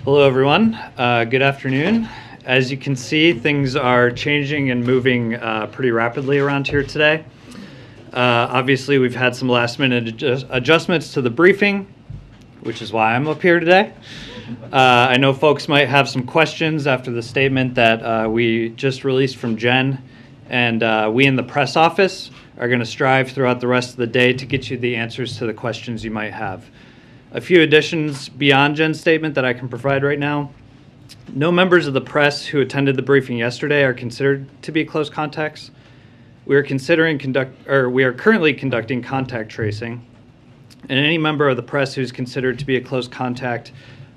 Hello, everyone. Good afternoon. As you can see, things are changing and moving pretty rapidly around here today. Obviously, we've had some last-minute adjustments to the briefing, which is why I'm up here today. I know folks might have some questions after the statement that we just released from Jen, and we in the press office are going to strive throughout the rest of the day to get you the answers to the questions you might have. A few additions beyond Jen's statement that I can provide right now. No members of the press who attended the briefing yesterday are considered to be close contacts. We are currently conducting contact tracing, and any member of the press who's considered to be a close contact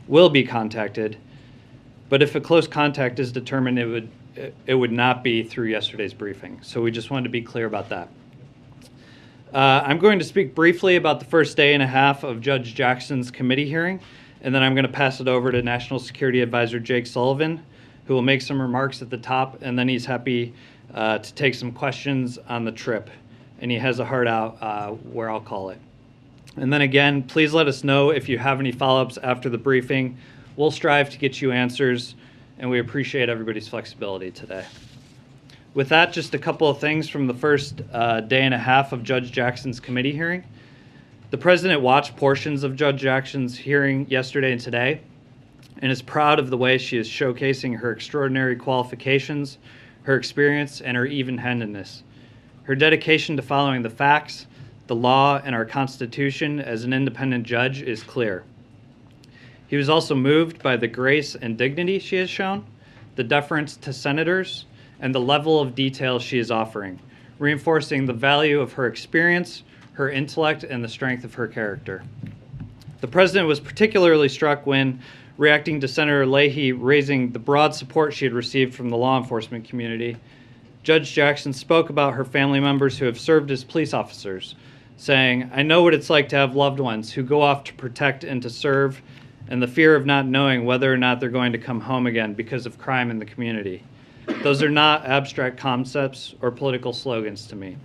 will be contacted. But if a close contact is determined, it would not be through yesterday's briefing. So we just wanted to be clear about that. I'm going to speak briefly about the first day and a half of Judge Jackson's committee hearing, and then I'm going to pass it over to National Security Advisor Jake Sullivan, who will make some remarks at the top, and then he's happy to take some questions on the trip, and he has a heart out where I'll call it. And then again, please let us know if you have any follow-ups after the briefing. We'll strive to get you answers, and we appreciate everybody's flexibility today. With that, just a couple of things from the first day and a half of Judge Jackson's committee hearing. The president watched portions of Judge Jackson's hearing yesterday and today, and is proud of the way she is showcasing her extraordinary qualifications, her experience, and her even-handedness. Her dedication to following the facts, the law, and our Constitution as an independent judge is clear. He was also moved by the grace and dignity she has shown, the deference to senators, and the level of detail she is offering, reinforcing the value of her experience, her intellect, and the strength of her character. The president was particularly struck when, reacting to Senator Leahy raising the broad support she had received from the law enforcement community, Judge Jackson spoke about her family members who have served as police officers, saying, "I know what it's like to have loved ones who go off to protect and to serve, and the fear of not knowing whether or not they're going to come home again because of crime in the community. Those are not abstract concepts or political slogans to me."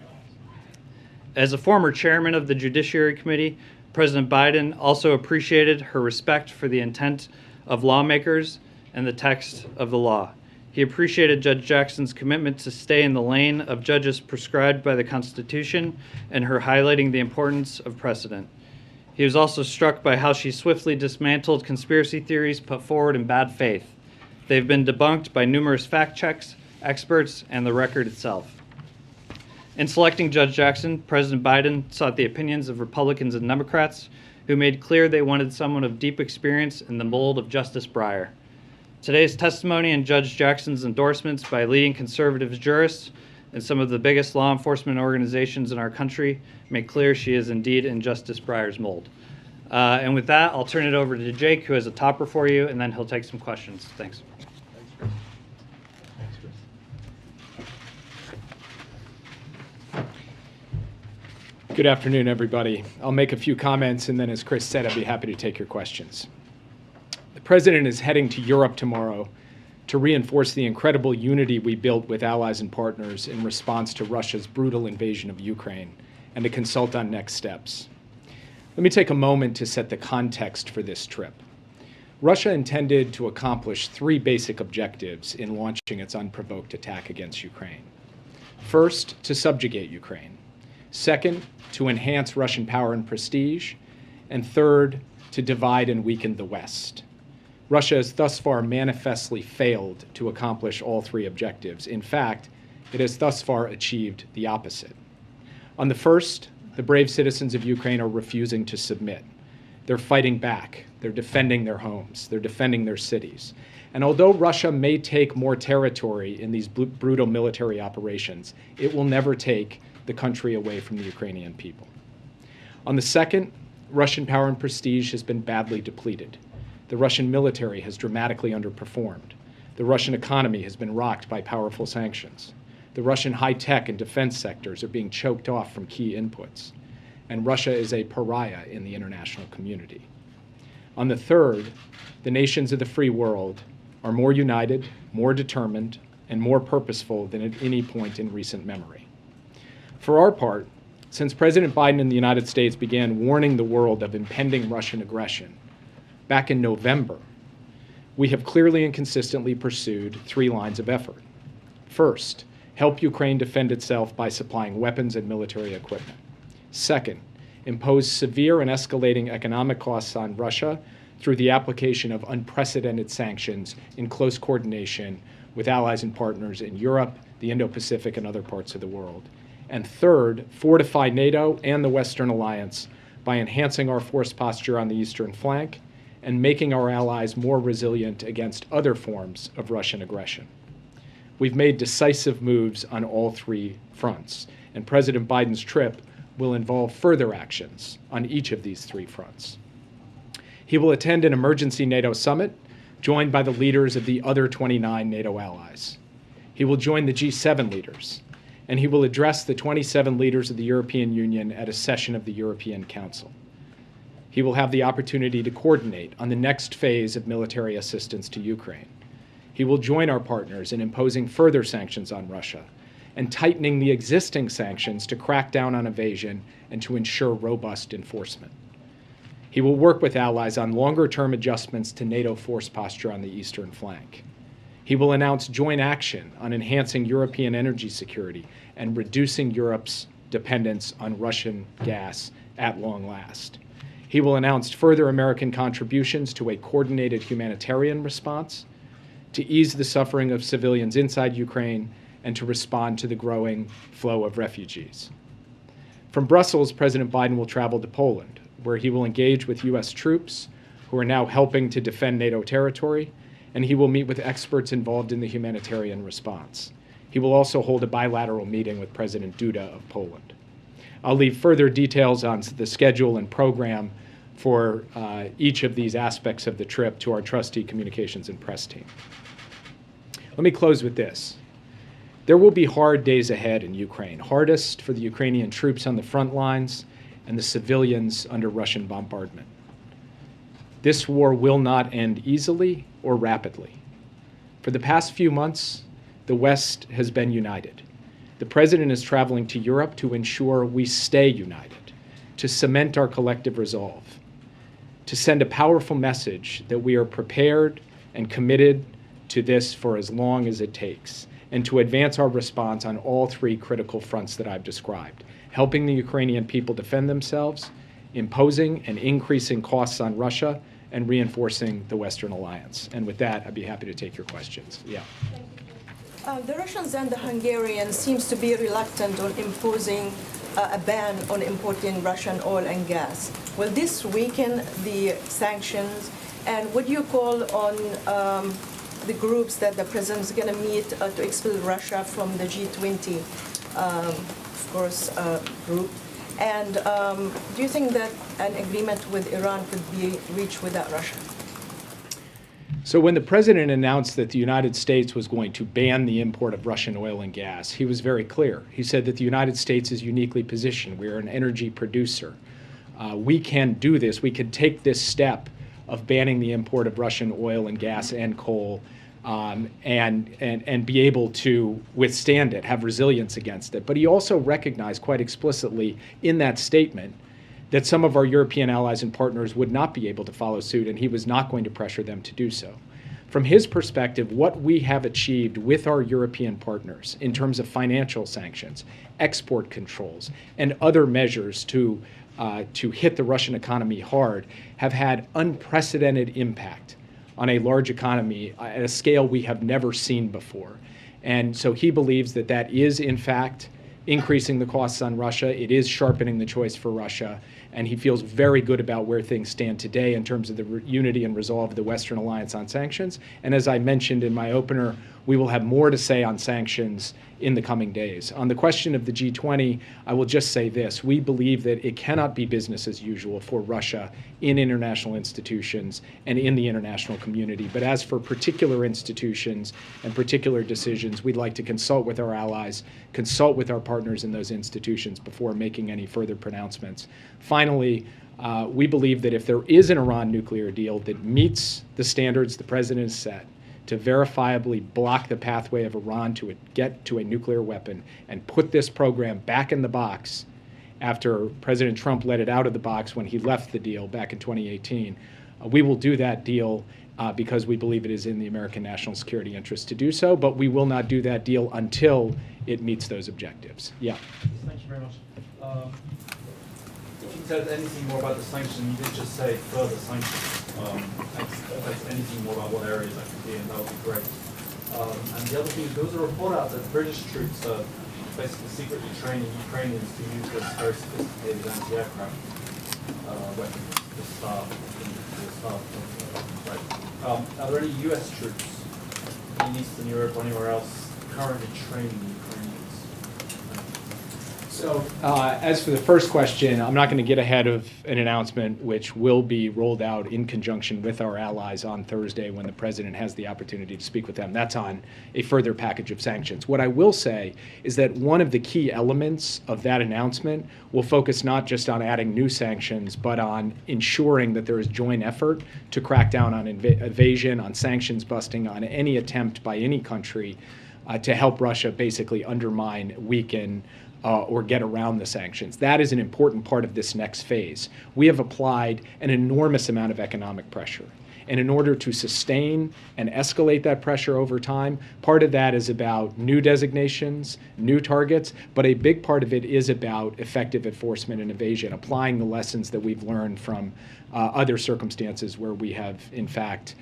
As a former chairman of the Judiciary Committee, President Biden also appreciated her respect for the intent of lawmakers and the text of the law. He appreciated Judge Jackson's commitment to stay in the lane of judges prescribed by the Constitution and her highlighting the importance of precedent. He was also struck by how she swiftly dismantled conspiracy theories put forward in bad faith. They've been debunked by numerous fact checks, experts, and the record itself. In selecting Judge Jackson, President Biden sought the opinions of Republicans and Democrats who made clear they wanted someone of deep experience in the mold of Justice Breyer. Today's testimony and Judge Jackson's endorsements by leading conservative jurists and some of the biggest law enforcement organizations in our country make clear she is indeed in Justice Breyer's mold. And with that, I'll turn it over to Jake, who has a topper for you, and then he'll take some questions. Thanks. Good afternoon, everybody. I'll make a few comments, and then as Chris said, I'd be happy to take your questions. The President is heading to Europe tomorrow to reinforce the incredible unity we built with allies and partners in response to Russia's brutal invasion of Ukraine, and to consult on next steps. Let me take a moment to set the context for this trip. Russia intended to accomplish three basic objectives in launching its unprovoked attack against Ukraine. First, to subjugate Ukraine. Second, to enhance Russian power and prestige. And third, to divide and weaken the West. Russia has thus far manifestly failed to accomplish all three objectives. In fact, it has thus far achieved the opposite. On the first, the brave citizens of Ukraine are refusing to submit. They're fighting back. They're defending their homes. They're defending their cities. And although Russia may take more territory in these brutal military operations, it will never take the country away from the Ukrainian people. On the second, Russian power and prestige has been badly depleted. The Russian military has dramatically underperformed. The Russian economy has been rocked by powerful sanctions. The Russian high-tech and defense sectors are being choked off from key inputs. And Russia is a pariah in the international community. On the third, the nations of the free world are more united, more determined, and more purposeful than at any point in recent memory. For our part, since President Biden in the United States began warning the world of impending Russian aggression back in November, we have clearly and consistently pursued 3 lines of effort. First, help Ukraine defend itself by supplying weapons and military equipment. Second, impose severe and escalating economic costs on Russia through the application of unprecedented sanctions in close coordination with allies and partners in Europe, the Indo-Pacific, and other parts of the world. And third, fortify NATO and the Western alliance by enhancing our force posture on the eastern flank and making our allies more resilient against other forms of Russian aggression. We've made decisive moves on all 3 fronts, and President Biden's trip will involve further actions on each of these 3 fronts. He will attend an emergency NATO summit, joined by the leaders of the other 29 NATO allies. He will join the G7 leaders, and he will address the 27 leaders of the European Union at a session of the European Council. He will have the opportunity to coordinate on the next phase of military assistance to Ukraine. He will join our partners in imposing further sanctions on Russia and tightening the existing sanctions to crack down on evasion and to ensure robust enforcement. He will work with allies on longer-term adjustments to NATO force posture on the eastern flank. He will announce joint action on enhancing European energy security and reducing Europe's dependence on Russian gas at long last. He will announce further American contributions to a coordinated humanitarian response, to ease the suffering of civilians inside Ukraine, and to respond to the growing flow of refugees. From Brussels, President Biden will travel to Poland, where he will engage with U.S. troops who are now helping to defend NATO territory, and he will meet with experts involved in the humanitarian response. He will also hold a bilateral meeting with President Duda of Poland. I'll leave further details on the schedule and program for each of these aspects of the trip to our trustee communications and press team. Let me close with this. There will be hard days ahead in Ukraine, hardest for the Ukrainian troops on the front lines and the civilians under Russian bombardment. This war will not end easily or rapidly. For the past few months, the West has been united. The President is traveling to Europe to ensure we stay united, to cement our collective resolve, to send a powerful message that we are prepared and committed to this for as long as it takes, and to advance our response on all 3 critical fronts that I've described: helping the Ukrainian people defend themselves, imposing and increasing costs on Russia, and reinforcing the Western alliance. And with that, I'd be happy to take your questions. Yeah. The Russians and the Hungarians seems to be reluctant on imposing a ban on importing Russian oil and gas. Will this weaken the sanctions? And what do you call on the groups that the president is going to meet to expel Russia from the G20, group? And do you think that an agreement with Iran could be reached without Russia? So when the president announced that the United States was going to ban the import of Russian oil and gas, he was very clear. He said that the United States is uniquely positioned. We are an energy producer. We can do this. We can take this step of banning the import of Russian oil and gas and coal and be able to withstand it, have resilience against it. But he also recognized quite explicitly in that statement that some of our European allies and partners would not be able to follow suit, and he was not going to pressure them to do so. From his perspective, what we have achieved with our European partners in terms of financial sanctions, export controls, and other measures to hit the Russian economy hard have had unprecedented impact on a large economy at a scale we have never seen before. And so he believes that that is, in fact, increasing the costs on Russia. It is sharpening the choice for Russia. And he feels very good about where things stand today in terms of the unity and resolve of the Western alliance on sanctions. And as I mentioned in my opener, we will have more to say on sanctions in the coming days. On the question of the G20, I will just say this. We believe that it cannot be business as usual for Russia in international institutions and in the international community. But as for particular institutions and particular decisions, we'd like to consult with our allies, consult with our partners in those institutions before making any further pronouncements. Finally, we believe that if there is an Iran nuclear deal that meets the standards the president has set to verifiably block the pathway of Iran to get to a nuclear weapon and put this program back in the box after President Trump let it out of the box when he left the deal back in 2018, we will do that deal because we believe it is in the American national security interest to do so, but we will not do that deal until it meets those objectives. Yeah. Thank you very much. If you said anything more about the sanction, you did just say further sanctions. If there's anything more about what areas that could be in, that would be great. And the other thing is, there was a report out that British troops are basically secretly training Ukrainians to use this very sophisticated anti-aircraft weapons to start are there any U.S. troops in Eastern Europe or anywhere else currently training Ukrainians? So as for the first question, I'm not going to get ahead of an announcement which will be rolled out in conjunction with our allies on Thursday when the president has the opportunity to speak with them. That's on a further package of sanctions. What I will say is that one of the key elements of that announcement will focus not just on adding new sanctions, but on ensuring that there is joint effort to crack down on evasion, on sanctions busting, on any attempt by any country to help Russia basically undermine, weaken, or get around the sanctions. That is an important part of this next phase. We have applied an enormous amount of economic pressure. And in order to sustain and escalate that pressure over time, part of that is about new designations, new targets, but a big part of it is about effective enforcement and evasion, applying the lessons that we've learned from other circumstances where we have, in fact,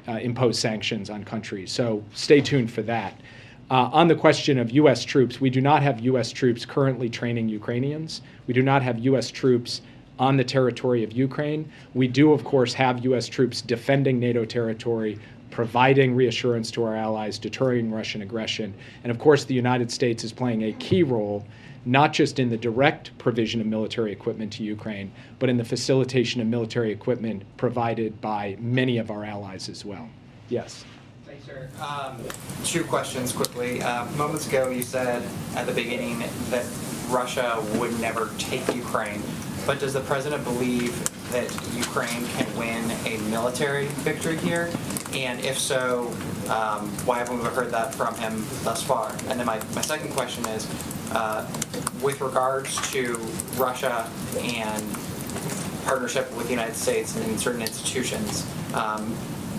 imposed sanctions on countries. So stay tuned for that. On the question of U.S. troops, we do not have U.S. troops currently training Ukrainians. We do not have U.S. troops on the territory of Ukraine. We do, of course, have U.S. troops defending NATO territory, providing reassurance to our allies, deterring Russian aggression. And of course, the United States is playing a key role, not just in the direct provision of military equipment to Ukraine, but in the facilitation of military equipment provided by many of our allies as well. Yes. Thanks, sir. Two questions quickly. Moments ago, you said at the beginning that Russia would never take Ukraine, but does the president believe that Ukraine can win a military victory here? And if so, why haven't we heard that from him thus far? And then my second question is, with regards to Russia and partnership with the United States and certain institutions,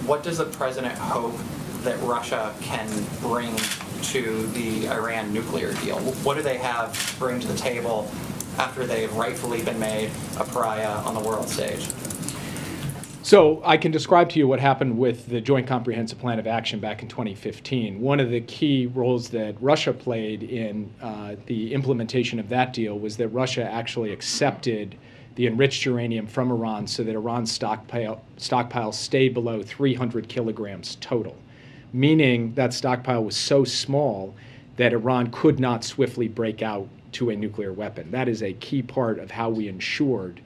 what does the president hope that Russia can bring to the Iran nuclear deal? What do they have to bring to the table after they've rightfully been made a pariah on the world stage? So I can describe to you what happened with the Joint Comprehensive Plan of Action back in 2015. One of the key roles that Russia played in the implementation of that deal was that Russia actually accepted the enriched uranium from Iran so that Iran's stockpile stayed below 300 kilograms total, meaning that stockpile was so small that Iran could not swiftly break out to a nuclear weapon. That is a key part of how we ensured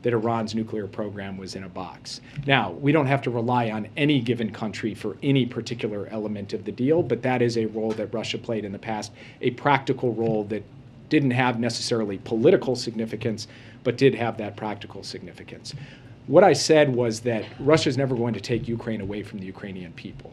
that Iran's nuclear program was in a box. Now, we don't have to rely on any given country for any particular element of the deal, but that is a role that Russia played in the past, a practical role that didn't have necessarily political significance, but did have that practical significance. What I said was that Russia's never going to take Ukraine away from the Ukrainian people.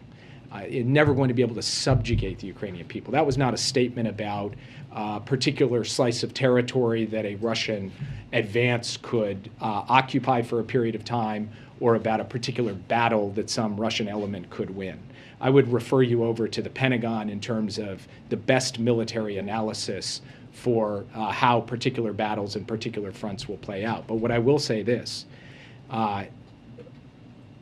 It's never going to be able to subjugate the Ukrainian people. That was not a statement about a particular slice of territory that a Russian advance could occupy for a period of time, or about a particular battle that some Russian element could win. I would refer you over to the Pentagon in terms of the best military analysis for how particular battles and particular fronts will play out. But what I will say this,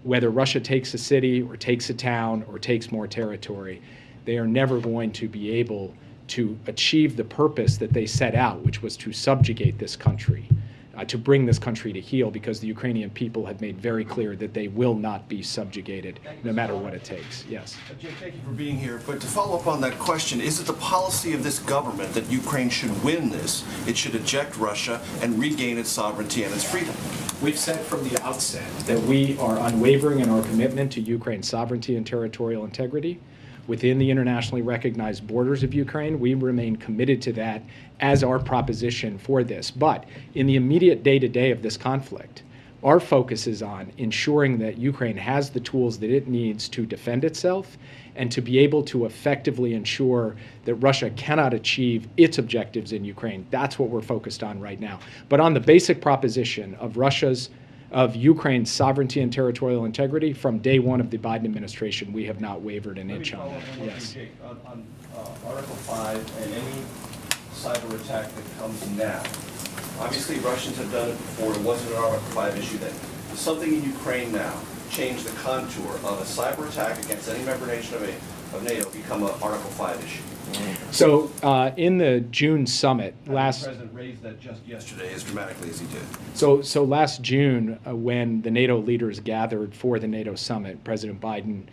whether Russia takes a city or takes a town or takes more territory, they are never going to be able to achieve the purpose that they set out, which was to subjugate this country, to bring this country to heel, because the Ukrainian people have made very clear that they will not be subjugated no matter what it takes. Yes. Jen, thank you for being here. But to follow up on that question, is it the policy of this government that Ukraine should win this? It should eject Russia and regain its sovereignty and its freedom? We've said from the outset that we are unwavering in our commitment to Ukraine's sovereignty and territorial integrity. Within the internationally recognized borders of Ukraine, we remain committed to that as our proposition for this. But in the immediate day-to-day of this conflict, our focus is on ensuring that Ukraine has the tools that it needs to defend itself and to be able to effectively ensure that Russia cannot achieve its objectives in Ukraine. That's what we're focused on right now. But on the basic proposition of Russia's of Ukraine's sovereignty and territorial integrity. From day one of the Biden administration, we have not wavered an inch on that. Yes. On Article 5 and any cyber attack that comes now, obviously Russians have done it before. It wasn't an Article 5 issue then. Does something in Ukraine now change the contour of a cyber attack against any member nation of NATO become an Article 5 issue? So in the June summit The president raised that just yesterday as dramatically as he did. So last June, when the NATO leaders gathered for the NATO summit, President Biden,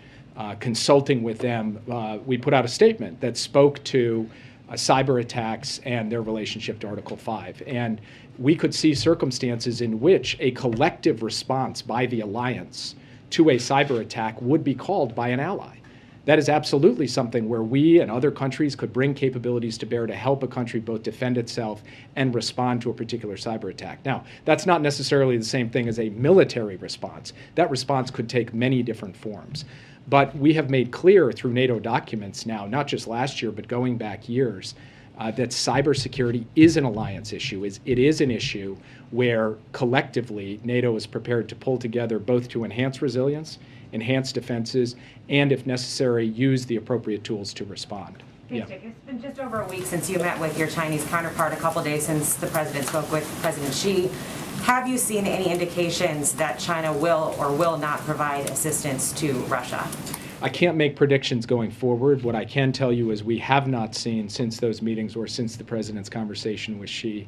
consulting with them, we put out a statement that spoke to cyber attacks and their relationship to Article 5. And we could see circumstances in which a collective response by the alliance to a cyber attack would be called by an ally. That is absolutely something where we and other countries could bring capabilities to bear to help a country both defend itself and respond to a particular cyber attack. Now, that's not necessarily the same thing as a military response. That response could take many different forms. But we have made clear through NATO documents now, not just last year, but going back years, that cybersecurity is an alliance issue. It is an issue where collectively NATO is prepared to pull together both to enhance resilience, enhance defenses, and if necessary, use the appropriate tools to respond. Yeah. It's been just over a week since you met with your Chinese counterpart, a couple days since the president spoke with President Xi. Have you seen any indications that China will or will not provide assistance to Russia? I can't make predictions going forward. What I can tell you is we have not seen since those meetings or since the president's conversation with Xi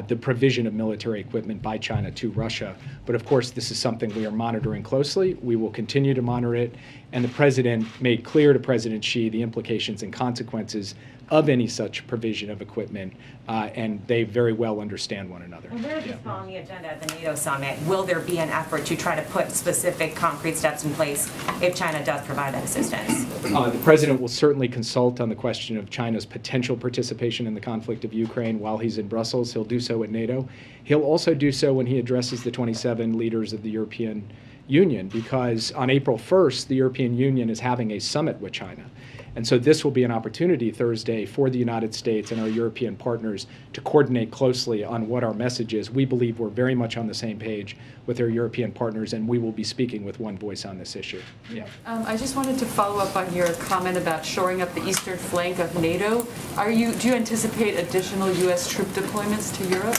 the provision of military equipment by China to Russia. But of course, this is something we are monitoring closely. We will continue to monitor it. And the president made clear to President Xi the implications and consequences of any such provision of equipment, and they very well understand one another. And where is this on the agenda at the NATO summit? Will there be an effort to try to put specific concrete steps in place if China does provide that assistance? The president will certainly consult on the question of China's potential participation in the conflict of Ukraine while he's in Brussels. He'll do so at NATO. He'll also do so when he addresses the 27 leaders of the European Union, because on April 1st, the European Union is having a summit with China. And so this will be an opportunity Thursday for the United States and our European partners to coordinate closely on what our message is. We believe we're very much on the same page with our European partners, and we will be speaking with one voice on this issue. Yeah. I just wanted to follow up on your comment about shoring up the eastern flank of NATO. Do you anticipate additional U.S. troop deployments to Europe?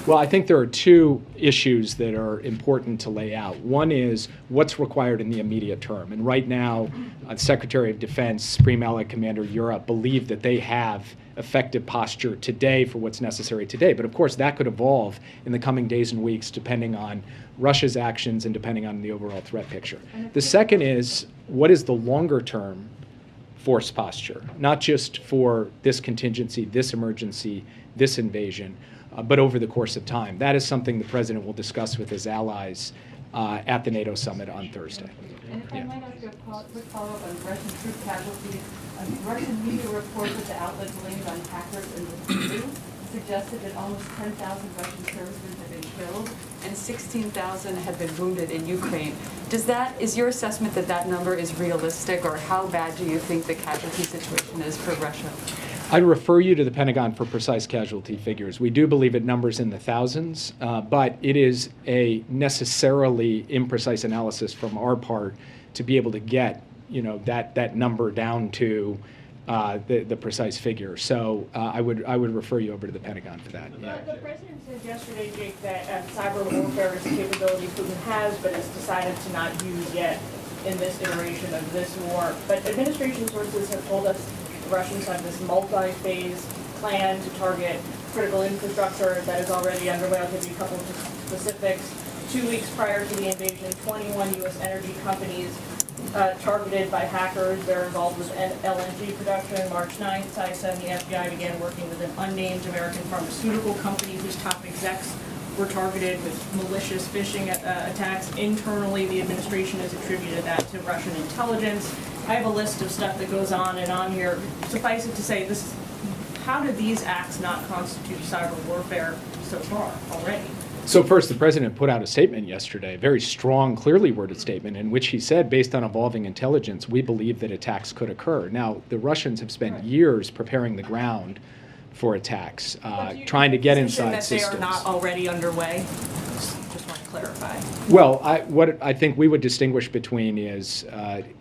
Well, I think there are two issues that are important to lay out. One is what's required in the immediate term. And right now, Secretary of Defense, Supreme Allied Commander Europe, believe that they have effective posture today for what's necessary today. But of course, that could evolve in the coming days and weeks depending on Russia's actions and depending on the overall threat picture. The second is, what is the longer term force posture? Not just for this contingency, this emergency, this invasion, but over the course of time. That is something the president will discuss with his allies at the NATO summit on Thursday. And if I might ask a quick follow-up on Russian troop casualties. Russian media reports that the outlet blamed on hackers in the EU suggested that almost 10,000 Russian servicemen have been killed and 16,000 have been wounded in Ukraine. Is your assessment that that number is realistic, or how bad do you think the casualty situation is for Russia? I'd refer you to the Pentagon for precise casualty figures. We do believe it numbers in the thousands, but it is a necessarily imprecise analysis from our part to be able to get that number down to the precise figure. So I would refer you over to the Pentagon for that. Yeah. The president said yesterday, Jake, that cyber warfare is a capability Putin has, but has decided to not use yet in this iteration of this war. But administration sources have told us the Russians have this multi-phase plan to target critical infrastructure that is already underway. I'll give you a couple of specifics. 2 weeks prior to the invasion, 21 U.S. energy companies targeted by hackers. They're involved with LNG production. March 9th, CISA and the FBI began working with an unnamed American pharmaceutical company whose top execs were targeted with malicious phishing attacks. Internally, the administration has attributed that to Russian intelligence. I have a list of stuff that goes on and on here. Suffice it to say, how do these acts not constitute cyber warfare so far already? So first, the president put out a statement yesterday, a very strong, clearly worded statement, in which he said, based on evolving intelligence, we believe that attacks could occur. Now, the Russians have spent years preparing the ground for attacks, trying to get inside systems. That they are not already underway? Just wondering. clarify? Well, what I think we would distinguish between is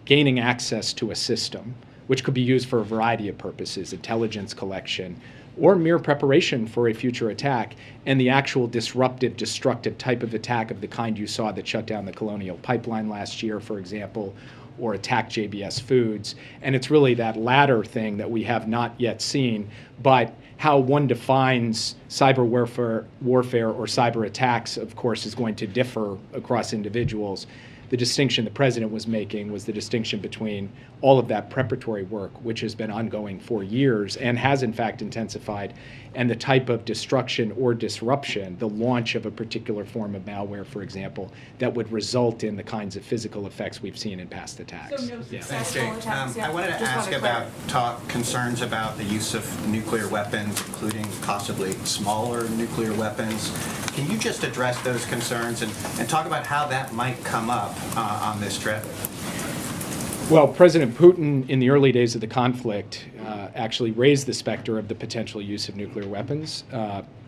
gaining access to a system, which could be used for a variety of purposes, intelligence collection, or mere preparation for a future attack, and the actual disruptive, destructive type of attack of the kind you saw that shut down the Colonial Pipeline last year, for example, or attacked JBS Foods. And it's really that latter thing that we have not yet seen, but how one defines cyber warfare or cyber attacks, of course, is going to differ across individuals. The distinction the president was making was the distinction between all of that preparatory work, which has been ongoing for years and has in fact intensified, and the type of destruction or disruption, the launch of a particular form of malware, for example, that would result in the kinds of physical effects we've seen in past attacks. So no Thanks, successful Jake. attacks yet? I wanted to Just ask wanna about concerns about the use of nuclear weapons, including possibly smaller nuclear weapons. Can you just address those concerns and talk about how that might come up on this trip? Well, President Putin, in the early days of the conflict, actually raised the specter of the potential use of nuclear weapons.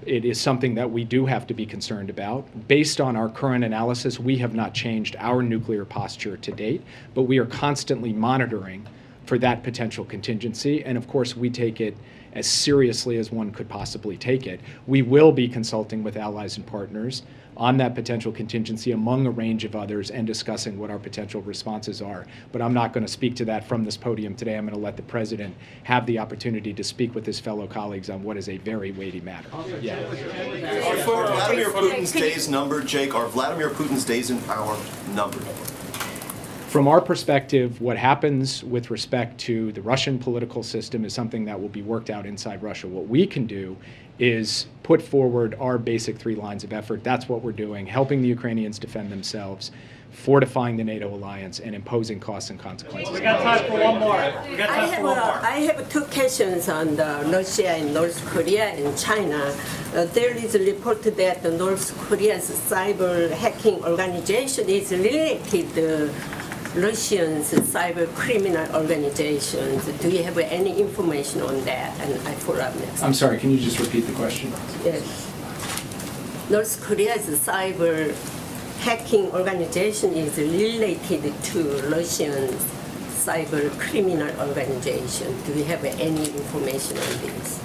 It is something that we do have to be concerned about. Based on our current analysis, we have not changed our nuclear posture to date, but we are constantly monitoring for that potential contingency, and of course we take it as seriously as one could possibly take it. We will be consulting with allies and partners on that potential contingency among a range of others and discussing what our potential responses are. But I'm not going to speak to that from this podium today. I'm going to let the president have the opportunity to speak with his fellow colleagues on what is a very weighty matter. Yeah. Are Vladimir Putin's days numbered, Jake? Are Vladimir Putin's days in power numbered? From our perspective, what happens with respect to the Russian political system is something that will be worked out inside Russia. What we can do is put forward our basic 3 lines of effort. That's what we're doing, helping the Ukrainians defend themselves, fortifying the NATO alliance, and imposing costs and consequences. We got time for one more. We got time for one more. I have 2 questions on the Russia and North Korea and China. There is a report that the North Korea's cyber hacking organization is related to Russian's cyber criminal organizations. Do you have any information on that? And I follow up next. I'm sorry, can you just repeat the question? Yes. North Korea's cyber hacking organization is related to Russian's cyber criminal organization. Do we have any information on this?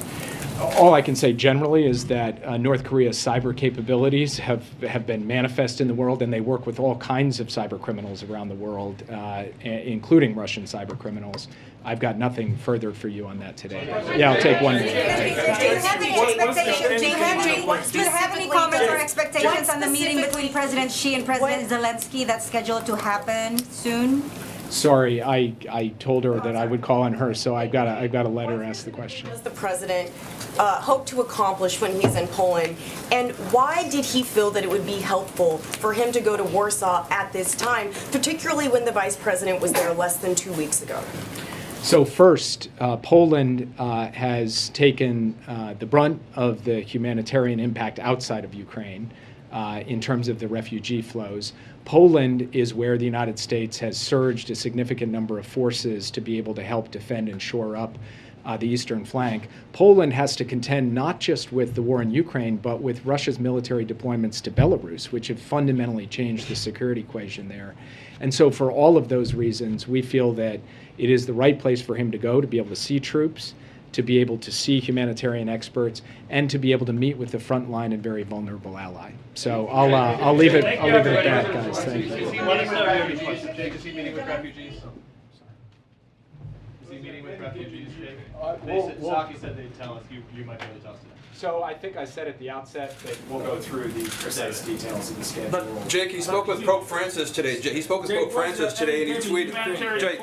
All I can say generally is that North Korea's cyber capabilities have been manifest in the world, and they work with all kinds of cyber criminals around the world, including Russian cyber criminals. I've got nothing further for you on that today. Yeah, I'll take one more. Do you have any comments or expectations on the meeting between President Xi and President Zelensky that's scheduled to happen soon? Sorry, I told her that I would call on her, so I've got to let her ask the question. Does the president hope to accomplish when he's in Poland, and why did he feel that it would be helpful for him to go to Warsaw at this time, particularly when the vice president was there less than 2 weeks ago? So first, Poland has taken the brunt of the humanitarian impact outside of Ukraine in terms of the refugee flows. Poland is where the United States has surged a significant number of forces to be able to help defend and shore up the eastern flank. Poland has to contend not just with the war in Ukraine, but with Russia's military deployments to Belarus, which have fundamentally changed the security equation there. And so for all of those reasons, we feel that it is the right place for him to go to be able to see troops, to be able to see humanitarian experts, and to be able to meet with the frontline and very vulnerable ally. So I'll leave it at that, guys. Thank you. Is he meeting with refugees? Is he meeting with refugees, Jake? Psaki said they'd tell us. You might be able to tell us today. So I think I said at the outset that we'll go through the precise details of the schedule. But Jake, he spoke with Pope Francis today. He spoke with Pope Francis today, and he tweeted. Jake.